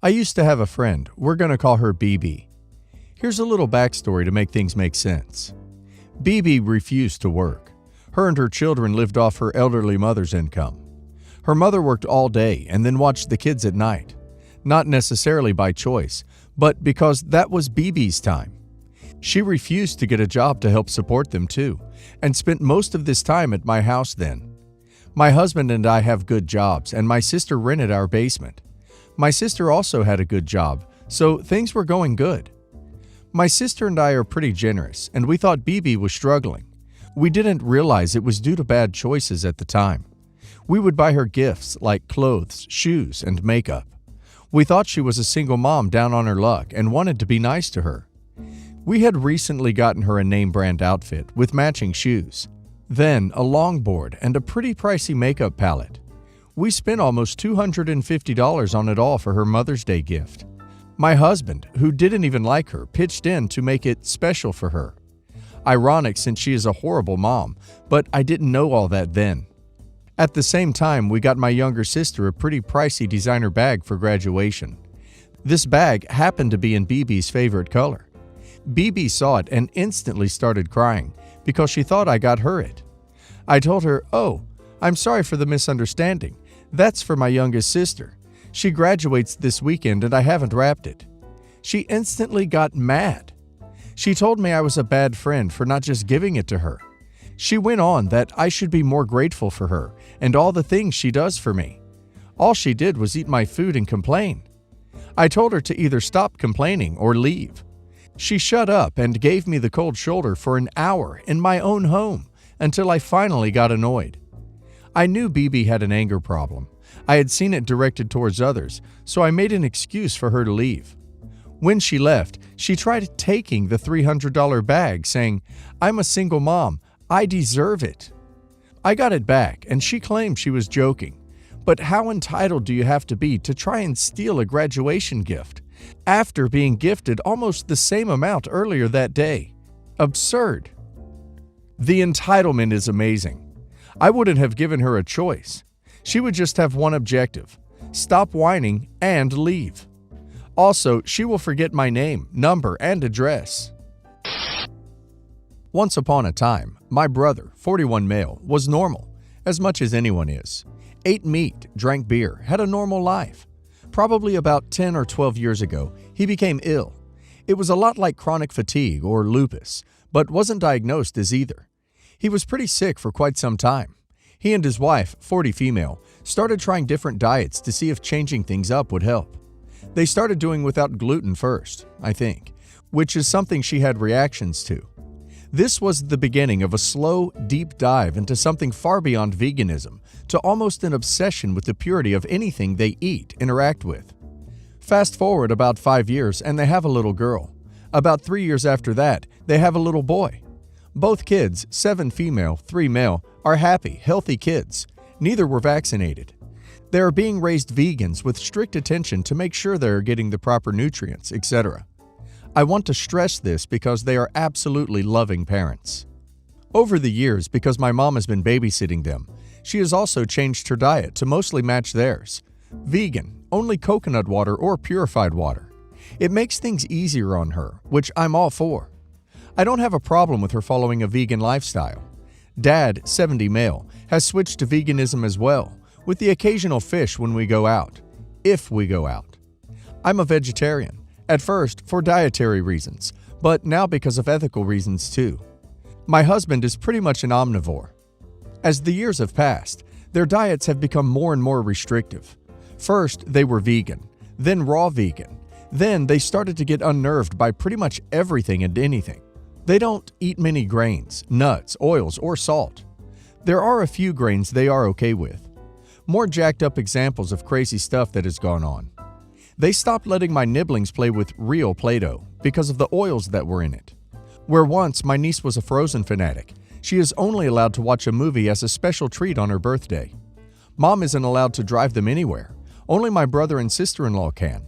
I used to have a friend. We're going to call her BB. Here's a little backstory to make things make sense. BB refused to work. Her and her children lived off her elderly mother's income. Her mother worked all day and then watched the kids at night. Not necessarily by choice, but because that was BB's time. She refused to get a job to help support them too, and spent most of this time at my house then. My husband and I have good jobs, and my sister rented our basement. My sister also had a good job, so things were going good. My sister and I are pretty generous, and we thought BB was struggling. We didn't realize it was due to bad choices at the time. We would buy her gifts like clothes, shoes, and makeup. We thought she was a single mom down on her luck and wanted to be nice to her. We had recently gotten her a name brand outfit with matching shoes, then a longboard and a pretty pricey makeup palette. We spent almost $250 on it all for her Mother's Day gift. My husband, who didn't even like her, pitched in to make it special for her. Ironic since she is a horrible mom, but I didn't know all that then. At the same time, we got my younger sister a pretty pricey designer bag for graduation. This bag happened to be in BB's favorite color. BB saw it and instantly started crying because she thought I got her it. I told her, "Oh, I'm sorry for the misunderstanding. That's for my youngest sister. She graduates this weekend and I haven't wrapped it." She instantly got mad. She told me I was a bad friend for not just giving it to her. She went on that I should be more grateful for her and all the things she does for me. All she did was eat my food and complain. I told her to either stop complaining or leave. She shut up and gave me the cold shoulder for an hour in my own home until I finally got annoyed. I knew BB had an anger problem. I had seen it directed towards others, so I made an excuse for her to leave. When she left, she tried taking the $300 bag, saying, "I'm a single mom. I deserve it." I got it back, and she claimed she was joking. But how entitled do you have to be to try and steal a graduation gift after being gifted almost the same amount earlier that day? Absurd. The entitlement is amazing. I wouldn't have given her a choice. She would just have one objective: stop whining and leave. Also, she will forget my name, number, and address. Once upon a time, my brother, 41 male, was normal, as much as anyone is. Ate meat, drank beer, had a normal life. Probably about 10 or 12 years ago, he became ill. It was a lot like chronic fatigue or lupus, but wasn't diagnosed as either. He was pretty sick for quite some time. He and his wife, 40 female, started trying different diets to see if changing things up would help. They started doing without gluten first, I think, which is something she had reactions to. This was the beginning of a slow, deep dive into something far beyond veganism, to almost an obsession with the purity of anything they eat, interact with. Fast forward about 5 years and they have a little girl. About 3 years after that, they have a little boy. Both kids, 7 female, 3 male, are happy, healthy kids. Neither were vaccinated. They are being raised vegans with strict attention to make sure they are getting the proper nutrients, etc. I want to stress this because they are absolutely loving parents. Over the years, because my mom has been babysitting them, she has also changed her diet to mostly match theirs. Vegan, only coconut water or purified water. It makes things easier on her, which I'm all for. I don't have a problem with her following a vegan lifestyle. Dad, 70 male, has switched to veganism as well, with the occasional fish when we go out, if we go out. I'm a vegetarian, at first for dietary reasons, but now because of ethical reasons too. My husband is pretty much an omnivore. As the years have passed, their diets have become more and more restrictive. First, they were vegan, then raw vegan. Then they started to get unnerved by pretty much everything and anything. They don't eat many grains, nuts, oils, or salt. There are a few grains they are okay with. More jacked up examples of crazy stuff that has gone on. They stopped letting my nibblings play with real Play-Doh because of the oils that were in it. Where once my niece was a Frozen fanatic, she is only allowed to watch a movie as a special treat on her birthday. Mom isn't allowed to drive them anywhere. Only my brother and sister-in-law can.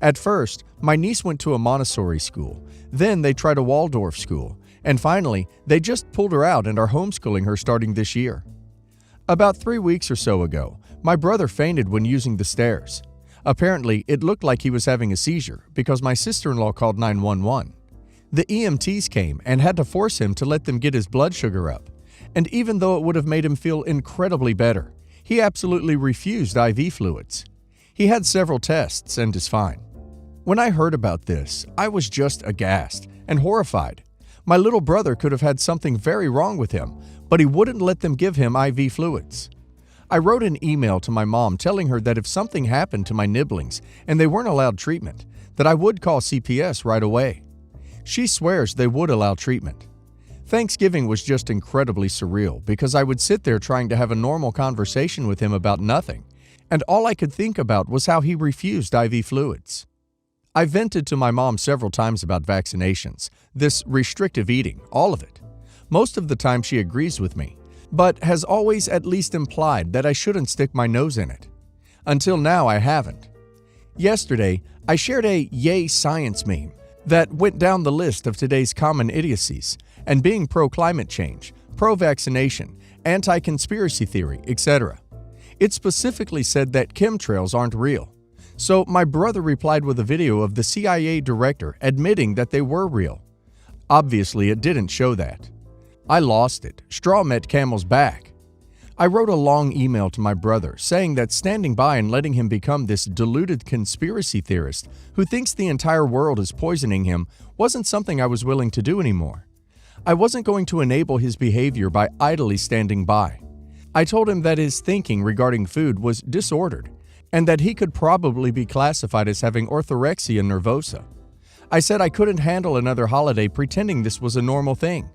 At first, my niece went to a Montessori school, then they tried a Waldorf school, and finally, they just pulled her out and are homeschooling her starting this year. About 3 weeks or so ago, my brother fainted when using the stairs. Apparently, it looked like he was having a seizure because my sister-in-law called 911. The EMTs came and had to force him to let them get his blood sugar up. And even though it would have made him feel incredibly better, he absolutely refused IV fluids. He had several tests and is fine. When I heard about this, I was just aghast and horrified. My little brother could have had something very wrong with him, but he wouldn't let them give him IV fluids. I wrote an email to my mom telling her that if something happened to my nibblings and they weren't allowed treatment, that I would call CPS right away. She swears they would allow treatment. Thanksgiving was just incredibly surreal because I would sit there trying to have a normal conversation with him about nothing, and all I could think about was how he refused IV fluids. I vented to my mom several times about vaccinations, this restrictive eating, all of it. Most of the time she agrees with me, but has always at least implied that I shouldn't stick my nose in it. Until now, I haven't. Yesterday, I shared a "Yay Science" meme that went down the list of today's common idiocies, and being pro-climate change, pro-vaccination, anti-conspiracy theory, etc. It specifically said that chemtrails aren't real. So my brother replied with a video of the CIA director admitting that they were real. Obviously, it didn't show that. I lost it. Straw met camel's back. I wrote a long email to my brother saying that standing by and letting him become this deluded conspiracy theorist who thinks the entire world is poisoning him wasn't something I was willing to do anymore. I wasn't going to enable his behavior by idly standing by. I told him that his thinking regarding food was disordered and that he could probably be classified as having orthorexia nervosa. I said I couldn't handle another holiday pretending this was a normal thing.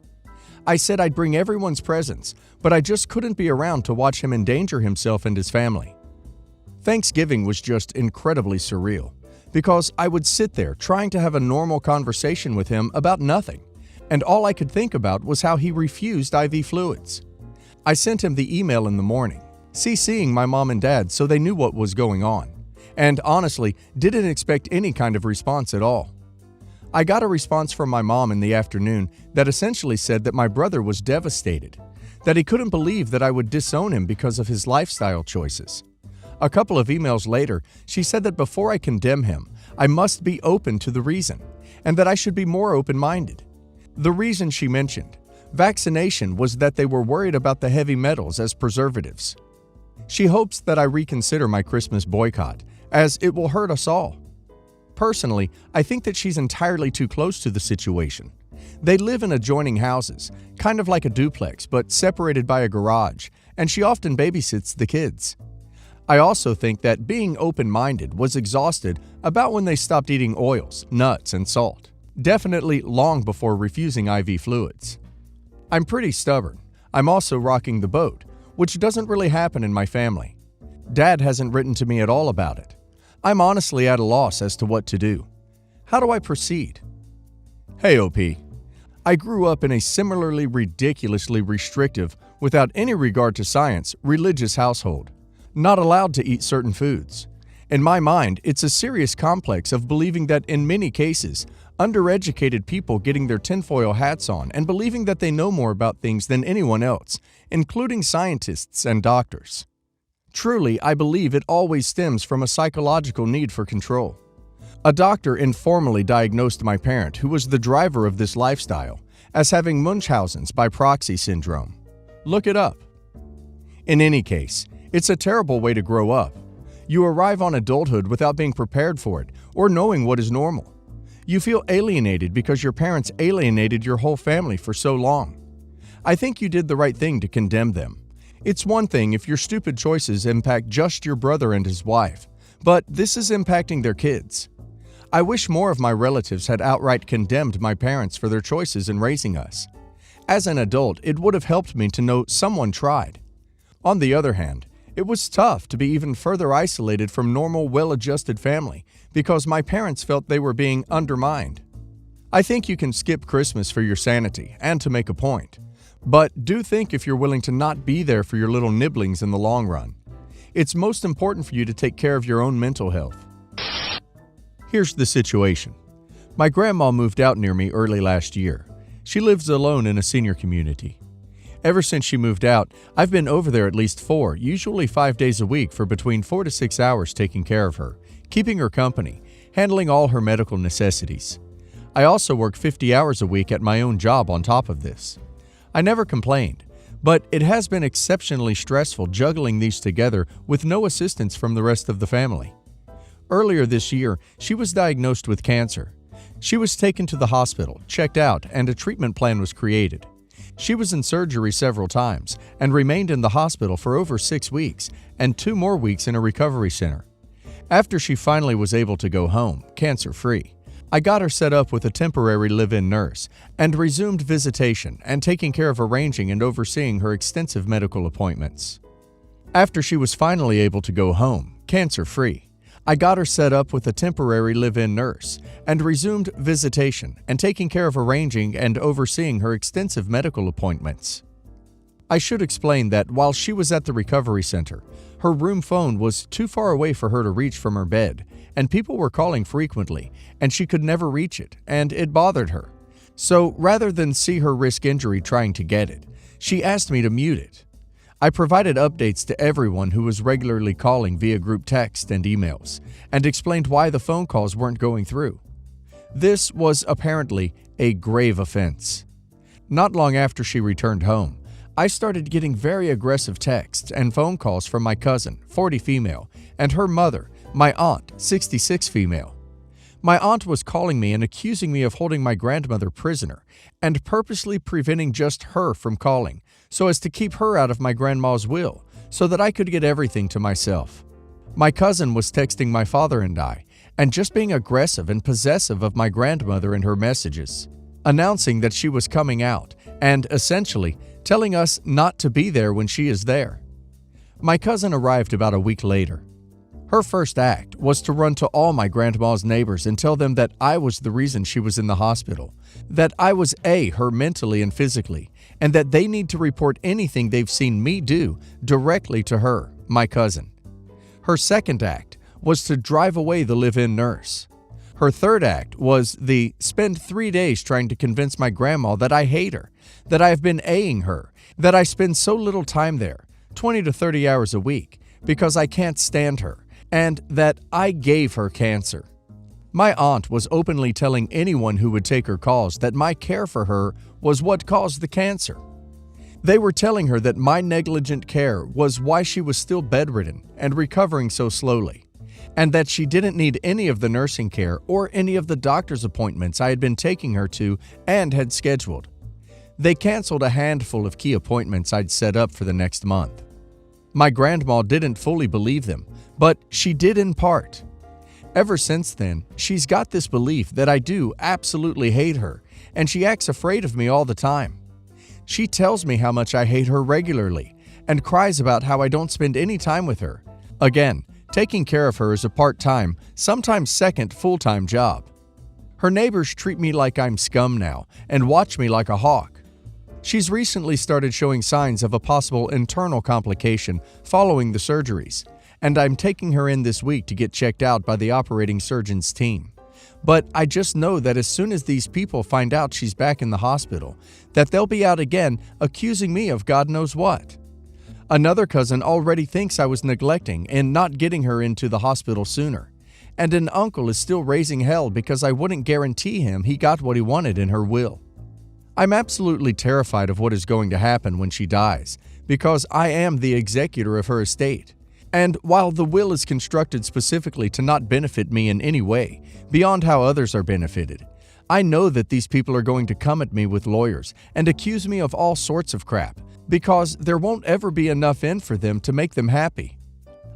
I said I'd bring everyone's presents, but I just couldn't be around to watch him endanger himself and his family. Thanksgiving was just incredibly surreal because I would sit there trying to have a normal conversation with him about nothing, and all I could think about was how he refused IV fluids. I sent him the email in the morning, CCing my mom and dad so they knew what was going on, and honestly didn't expect any kind of response at all. I got a response from my mom in the afternoon that essentially said that my brother was devastated, that he couldn't believe that I would disown him because of his lifestyle choices. A couple of emails later, she said that before I condemn him, I must be open to the reason, and that I should be more open-minded. The reason she mentioned, vaccination, was that they were worried about the heavy metals as preservatives. She hopes that I reconsider my Christmas boycott, as it will hurt us all. Personally, I think that she's entirely too close to the situation. They live in adjoining houses, kind of like a duplex, but separated by a garage, and she often babysits the kids. I also think that being open-minded was exhausted about when they stopped eating oils, nuts, and salt, definitely long before refusing IV fluids. I'm pretty stubborn. I'm also rocking the boat, which doesn't really happen in my family. Dad hasn't written to me at all about it. I'm honestly at a loss as to what to do. How do I proceed? Hey OP, I grew up in a similarly ridiculously restrictive, without any regard to science, religious household. Not allowed to eat certain foods. In my mind, it's a serious complex of believing that in many cases, undereducated people getting their tinfoil hats on and believing that they know more about things than anyone else, including scientists and doctors. Truly, I believe it always stems from a psychological need for control. A doctor informally diagnosed my parent, who was the driver of this lifestyle, as having Munchausen's by proxy syndrome. Look it up. In any case, it's a terrible way to grow up. You arrive on adulthood without being prepared for it or knowing what is normal. You feel alienated because your parents alienated your whole family for so long. I think you did the right thing to condemn them. It's one thing if your stupid choices impact just your brother and his wife, but this is impacting their kids. I wish more of my relatives had outright condemned my parents for their choices in raising us. As an adult, it would have helped me to know someone tried. On the other hand, it was tough to be even further isolated from normal, well-adjusted family because my parents felt they were being undermined. I think you can skip Christmas for your sanity and to make a point. But do think if you're willing to not be there for your little nibblings in the long run. It's most important for you to take care of your own mental health. Here's the situation. My grandma moved out near me early last year. She lives alone in a senior community. Ever since she moved out, I've been over there at least 4, usually 5 days a week for between 4 to 6 hours taking care of her, keeping her company, handling all her medical necessities. I also work 50 hours a week at my own job on top of this. I never complained, but it has been exceptionally stressful juggling these together with no assistance from the rest of the family. Earlier this year, she was diagnosed with cancer. She was taken to the hospital, checked out, and a treatment plan was created. She was in surgery several times and remained in the hospital for over 6 weeks and 2 more weeks in a recovery center. After she finally was able to go home, cancer-free, I got her set up with a temporary live-in nurse and resumed visitation and taking care of arranging and overseeing her extensive medical appointments. After she was finally able to go home, cancer-free, I got her set up with a temporary live-in nurse and resumed visitation and taking care of arranging and overseeing her extensive medical appointments. I should explain that while she was at the recovery center, her room phone was too far away for her to reach from her bed, and people were calling frequently, and she could never reach it, and it bothered her. So rather than see her risk injury trying to get it, she asked me to mute it. I provided updates to everyone who was regularly calling via group text and emails, and explained why the phone calls weren't going through. This was apparently a grave offense. Not long after she returned home, I started getting very aggressive texts and phone calls from my cousin, 40 female, and her mother, my aunt, 66 female. My aunt was calling me and accusing me of holding my grandmother prisoner and purposely preventing just her from calling so as to keep her out of my grandma's will so that I could get everything to myself. My cousin was texting my father and I, and just being aggressive and possessive of my grandmother in her messages, announcing that she was coming out and essentially telling us not to be there when she is there. My cousin arrived about a week later. Her first act was to run to all my grandma's neighbors and tell them that I was the reason she was in the hospital, that I was her mentally and physically, and that they need to report anything they've seen me do directly to her, my cousin. Her second act was to drive away the live-in nurse. Her third act was the spend 3 days trying to convince my grandma that I hate her, that I have been A-ing her, that I spend so little time there, 20 to 30 hours a week, because I can't stand her, and that I gave her cancer. My aunt was openly telling anyone who would take her calls that my care for her was what caused the cancer. They were telling her that my negligent care was why she was still bedridden and recovering so slowly, and that she didn't need any of the nursing care or any of the doctor's appointments I had been taking her to and had scheduled. They canceled a handful of key appointments I'd set up for the next month. My grandma didn't fully believe them, but she did in part. Ever since then, she's got this belief that I do absolutely hate her, and she acts afraid of me all the time. She tells me how much I hate her regularly, and cries about how I don't spend any time with her. Again, taking care of her is a part-time, sometimes second full-time job. Her neighbors treat me like I'm scum now, and watch me like a hawk. She's recently started showing signs of a possible internal complication following the surgeries, and I'm taking her in this week to get checked out by the operating surgeon's team. But I just know that as soon as these people find out she's back in the hospital, that they'll be out again accusing me of God knows what. Another cousin already thinks I was neglecting and not getting her into the hospital sooner, and an uncle is still raising hell because I wouldn't guarantee him he got what he wanted in her will. I'm absolutely terrified of what is going to happen when she dies, because I am the executor of her estate. And while the will is constructed specifically to not benefit me in any way, beyond how others are benefited, I know that these people are going to come at me with lawyers and accuse me of all sorts of crap, because there won't ever be enough in for them to make them happy.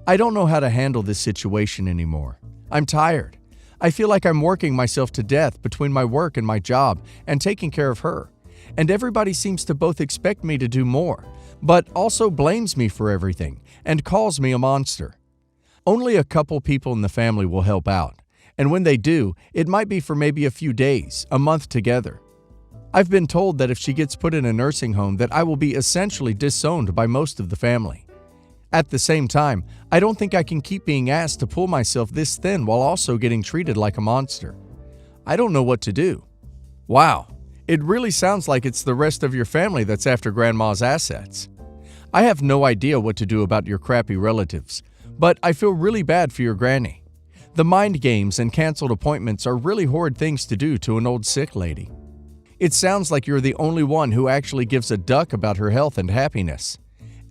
I don't know how to handle this situation anymore. I'm tired. I feel like I'm working myself to death between my work and my job and taking care of her. And everybody seems to both expect me to do more, but also blames me for everything and calls me a monster. Only a couple people in the family will help out, and when they do, it might be for maybe a few days, a month together. I've been told that if she gets put in a nursing home that I will be essentially disowned by most of the family. At the same time, I don't think I can keep being asked to pull myself this thin while also getting treated like a monster. I don't know what to do. Wow, it really sounds like it's the rest of your family that's after Grandma's assets. I have no idea what to do about your crappy relatives, but I feel really bad for your granny. The mind games and canceled appointments are really horrid things to do to an old sick lady. It sounds like you're the only one who actually gives a duck about her health and happiness.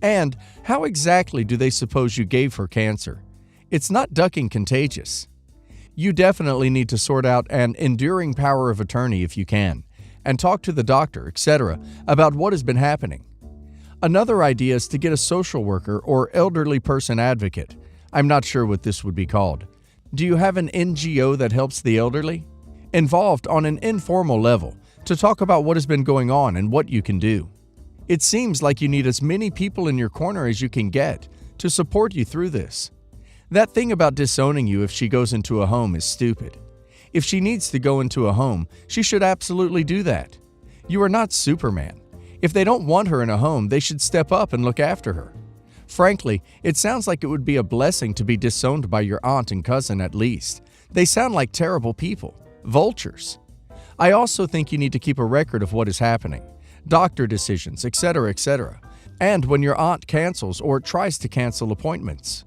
And how exactly do they suppose you gave her cancer? It's not ducking contagious. You definitely need to sort out an enduring power of attorney if you can, and talk to the doctor, etc., about what has been happening. Another idea is to get a social worker or elderly person advocate. I'm not sure what this would be called. Do you have an NGO that helps the elderly? Involved on an informal level to talk about what has been going on and what you can do. It seems like you need as many people in your corner as you can get to support you through this. That thing about disowning you if she goes into a home is stupid. If she needs to go into a home, she should absolutely do that. You are not Superman. If they don't want her in a home, they should step up and look after her. Frankly, it sounds like it would be a blessing to be disowned by your aunt and cousin at least. They sound like terrible people, vultures. I also think you need to keep a record of what is happening, doctor decisions, etc., etc., and when your aunt cancels or tries to cancel appointments.